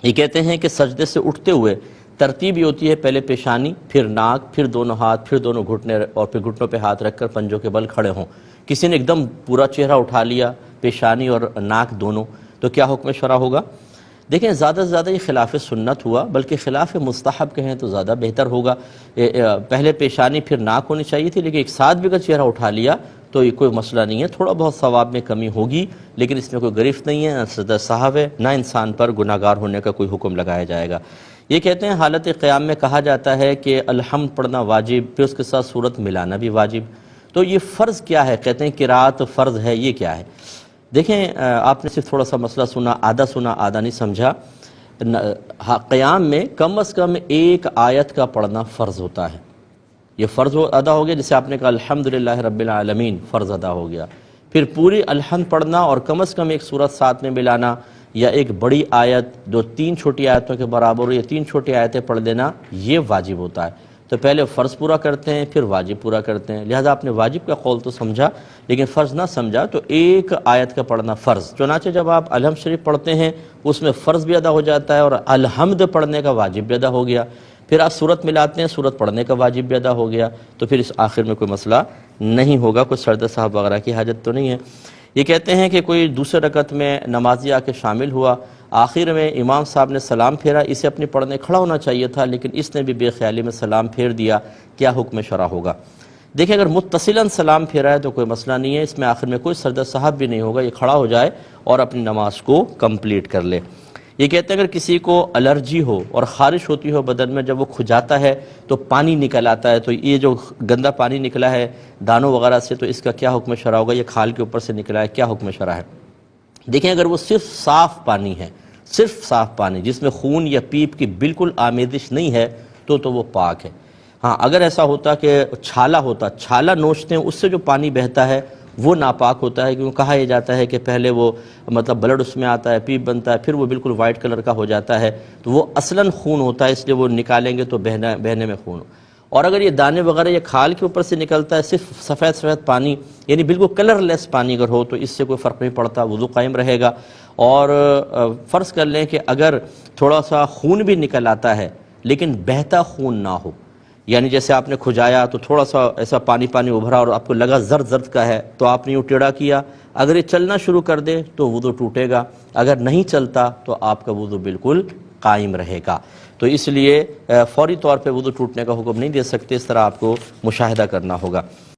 یہ کہتے ہیں کہ سجدے سے اٹھتے ہوئے ترتیب یہ ہوتی ہے، پہلے پیشانی، پھر ناک، پھر دونوں ہاتھ، پھر دونوں گھٹنے اور پھر گھٹنوں پہ ہاتھ رکھ کر پنجوں کے بل کھڑے ہوں۔ کسی نے ایک دم پورا چہرہ اٹھا لیا، پیشانی اور ناک دونوں، تو کیا حکم شرع ہوگا؟ دیکھیں زیادہ سے زیادہ یہ خلاف سنت ہوا، بلکہ خلاف مستحب کہیں تو زیادہ بہتر ہوگا۔ پہلے پیشانی پھر ناک ہونی چاہیے تھی، لیکن ایک ساتھ بھی اگر چہرہ اٹھا لیا تو یہ کوئی مسئلہ نہیں ہے، تھوڑا بہت ثواب میں کمی ہوگی، لیکن اس میں کوئی گرفت نہیں ہے، نہ سزا صاحب ہے، نہ انسان پر گناہگار ہونے کا کوئی حکم لگایا جائے گا۔ یہ کہتے ہیں حالت قیام میں کہا جاتا ہے کہ الحمد پڑھنا واجب، پھر اس کے ساتھ سورت ملانا بھی واجب، تو یہ فرض کیا ہے؟ کہتے ہیں قرات فرض ہے، یہ کیا ہے؟ دیکھیں آپ نے صرف تھوڑا سا مسئلہ سنا، آدھا نہیں سمجھا۔ قیام میں کم از کم ایک آیت کا پڑھنا فرض ہوتا ہے، یہ فرض ادا ہو گیا، جسے آپ نے کہا الحمدللہ رب العالمین، فرض ادا ہو گیا۔ پھر پوری الحمد پڑھنا اور کم از کم ایک سورت ساتھ میں ملانا، یا ایک بڑی آیت جو 3 چھوٹی آیتوں کے برابر ہو، یا 3 چھوٹی آیتیں پڑھ لینا، یہ واجب ہوتا ہے۔ تو پہلے فرض پورا کرتے ہیں، پھر واجب پورا کرتے ہیں، لہذا آپ نے واجب کا قول تو سمجھا لیکن فرض نہ سمجھا، تو ایک آیت کا پڑھنا فرض۔ چنانچہ جب آپ الحمد شریف پڑھتے ہیں اس میں فرض بھی ادا ہو جاتا ہے اور الحمد پڑھنے کا واجب بھی ادا ہو گیا، پھر آپ سورت ملاتے ہیں، سورت پڑھنے کا واجب بھی ادا ہو گیا، تو پھر اس آخر میں کوئی مسئلہ نہیں ہوگا، کوئی سرد صاحب وغیرہ کی حاجت تو نہیں ہے۔ یہ کہتے ہیں کہ کوئی دوسرے رکعت میں نمازی آ کے شامل ہوا، آخر میں امام صاحب نے سلام پھیرا، اسے اپنی پڑھنے کھڑا ہونا چاہیے تھا لیکن اس نے بھی بے خیالی میں سلام پھیر دیا، کیا حکم شرع ہوگا؟ دیکھیں اگر متصلاً سلام پھیرا ہے تو کوئی مسئلہ نہیں ہے، اس میں آخر میں کوئی سرد صاحب بھی نہیں ہوگا، یہ کھڑا ہو جائے اور اپنی نماز کو کمپلیٹ کر لے۔ یہ کہتے ہیں اگر کسی کو الرجی ہو اور خارش ہوتی ہو بدن میں، جب وہ کھجاتا ہے تو پانی نکل آتا ہے، تو یہ جو گندا پانی نکلا ہے دانوں وغیرہ سے، تو اس کا کیا حکم شرع ہوگا؟ یہ کھال کے اوپر سے نکلا ہے، کیا حکم شرع ہے؟ دیکھیں اگر وہ صرف صاف پانی ہے، صرف صاف پانی جس میں خون یا پیپ کی بالکل آمیزش نہیں ہے، تو وہ پاک ہے۔ ہاں اگر ایسا ہوتا کہ چھالا نوچتے ہیں، اس سے جو پانی بہتا ہے وہ ناپاک ہوتا ہے، کیونکہ کہا یہ جاتا ہے کہ پہلے وہ بلڈ اس میں آتا ہے، پیپ بنتا ہے، پھر وہ بالکل وائٹ کلر کا ہو جاتا ہے، تو وہ اصلاً خون ہوتا ہے، اس لیے وہ نکالیں گے تو بہنے میں خون۔ اور اگر یہ دانے وغیرہ یہ کھال کے اوپر سے نکلتا ہے، صرف سفید پانی، یعنی بالکل کلر لیس پانی اگر ہو، تو اس سے کوئی فرق نہیں پڑتا، وضو قائم رہے گا۔ اور فرض کر لیں کہ اگر تھوڑا سا خون بھی نکل آتا ہے لیکن بہتا خون نہ ہو، یعنی جیسے آپ نے کھجایا تو تھوڑا سا ایسا پانی ابھرا اور آپ کو لگا زرد کا ہے، تو آپ نے یوں ٹیڑھا کیا، اگر یہ چلنا شروع کر دے تو وضو ٹوٹے گا، اگر نہیں چلتا تو آپ کا وضو بالکل قائم رہے گا۔ تو اس لیے فوری طور پہ وضو ٹوٹنے کا حکم نہیں دے سکتے، اس طرح آپ کو مشاہدہ کرنا ہوگا۔